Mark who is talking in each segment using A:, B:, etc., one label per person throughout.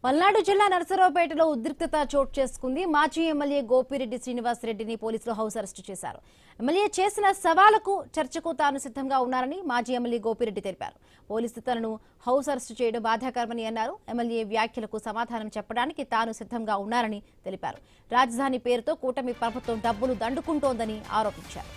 A: పల్నాడు జిల్లా నరసరావుపేటలో ఉద్రిక్తత చోటు చేసుకుంది. మాజీ ఎమ్మెల్యే గోపిరెడ్డి శ్రీనివాస్ రెడ్డిని పోలీసులు హౌస్ అరెస్టు చేశారు. ఎమ్మెల్యే చేసిన సవాలుకు చర్చకు తాను సిద్ధంగా ఉన్నారని మాజీ ఎమ్మెల్యే గోపిరెడ్డి తెలిపారు. పోలీసులు తనను హౌస్ అరెస్టు చేయడం బాధాకరమని అన్నారు. ఎమ్మెల్యే వ్యాఖ్యలకు సమాధానం చెప్పడానికి తాను సిద్ధంగా ఉన్నారని తెలిపారు. రాజధాని పేరుతో కూటమి ప్రభుత్వం డబ్బులు దండుకుంటోందని ఆరోపించారు.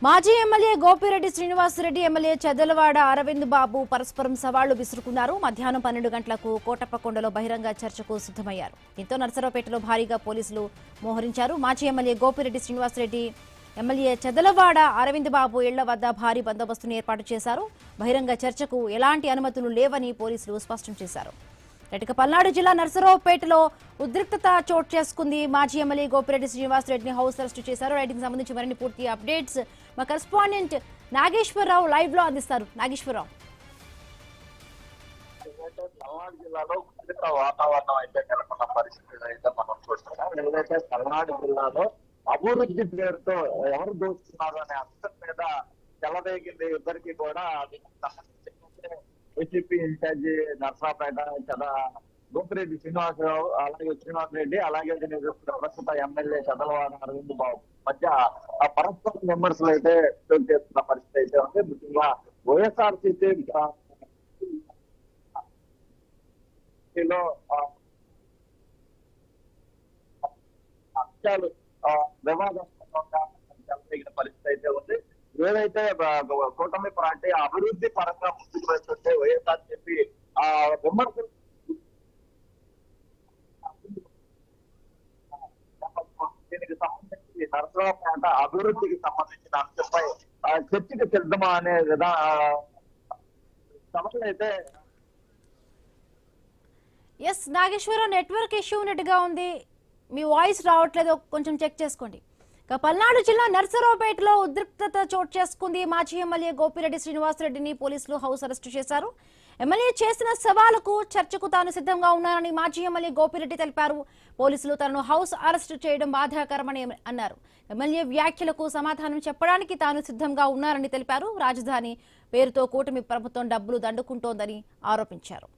A: మాజీ ఎమ్మెల్యే గోపిరెడ్డి శ్రీనివాస్ రెడ్డి, ఎమ్మెల్యే చెదలవాడ అరవింద్ బాబు పరస్పరం సవాళ్లు విసురుకున్నారు. మధ్యాహ్నం 12 గంటలకు కోటప్పకొండలో బహిరంగ చర్చకు సిద్ధమయ్యారు. దీంతో నరసరావుపేటలో భారీగా పోలీసులు మోహరించారు. మాజీ ఎమ్మెల్యే గోపిరెడ్డి శ్రీనివాస్ రెడ్డి, ఎమ్మెల్యే చెదలవాడ అరవింద్ బాబు ఇళ్ల వద్ద భారీ బందోబస్తును ఏర్పాటు చేశారు. బహిరంగ చర్చకు ఎలాంటి అనుమతులు లేవని పోలీసులు స్పష్టం చేశారు. ఇక పల్నాడు జిల్లా నరసరావుపేటలో ఉద్రిక్తత చోటు చేసుకుంది. మాజీ ఎమ్మెల్యే గోపిరెడ్డి శ్రీనివాస్ రెడ్డిని హౌస్ అరెస్టు చేశారు. రైటింగ్ సంబంధించి మరిన్ని పూర్తి అప్డేట్స్ మా కరెస్పాండెంట్ నాగేశ్వరరావు లైవ్ లో అందిస్తారు. నాగేశ్వరరావు,
B: పల్నాడు జిల్లాలో ఉద్రిక్త వాతావరణం అయితే నెలకొన్న పరిస్థితులు అయితే మనం చూస్తున్నాం. ఏదైతే పల్నాడు జిల్లాలో అభివృద్ధి పేరుతో ఎవరు దోచుతున్నారు అనే అంశం మీద చెలరేగింది ఇద్దరికి కూడా. వైసీపీ ఇన్ఛార్జి నర్సరావుపేట గోపిరెడ్డి శ్రీనివాసరావు, అలాగే శ్రీనివాస్ రెడ్డి, అలాగే ప్రస్తుత ఎమ్మెల్యే చదలవాడ అరవింద్ బాబు మధ్య ఆ పరస్పర విమర్శలు అయితే చోటు చేస్తున్న పరిస్థితి అయితే ఉంది. ముఖ్యంగా వైఎస్ఆర్సీపీ అంశాలు వివాదాస్పదంగా చెలరేగిన పరిస్థితి అయితే ఉంది. ఏదైతే కూటమి పార్టీ అభివృద్ధి పరంగా ముందుకు వెళ్తుంటే వైఎస్ఆర్ చెప్పి ఆ విమర్శలు దీనికి సంబంధించి నరసరావుపేట అభివృద్ధికి సంబంధించిన అంశంపై చర్చకు సిద్ధమా అనే సమస్యలు అయితే.
A: ఎస్ నాగేశ్వరరావు, నెట్వర్క్ ఇష్యూ ఉన్నట్టుగా ఉంది, మీ వాయిస్ రావట్లేదు, కొంచెం చెక్ చేసుకోండి. పల్నాడు జిల్లా నరసరావుపేటలో ఉద్రిక్తత చోటు చేసుకుంది. మాజీ ఎమ్మెల్యే గోపిరెడ్డి శ్రీనివాస్ రెడ్డిని పోలీసులు హౌస్ అరెస్టు చేశారు. ఎమ్మెల్యే చేసిన సవాలుకు చర్చకు తాను సిద్ధంగా ఉన్నారని మాజీ ఎమ్మెల్యే గోపిరెడ్డి తెలిపారు. పోలీసులు తనను హౌస్ అరెస్టు చేయడం బాధాకరమని అన్నారు. ఎమ్మెల్యే వ్యాఖ్యలకు సమాధానం చెప్పడానికి తాను సిద్ధంగా ఉన్నారని తెలిపారు. రాజధాని పేరుతో కూటమి ప్రభుత్వం డబ్బులు దండుకుంటోందని ఆరోపించారు.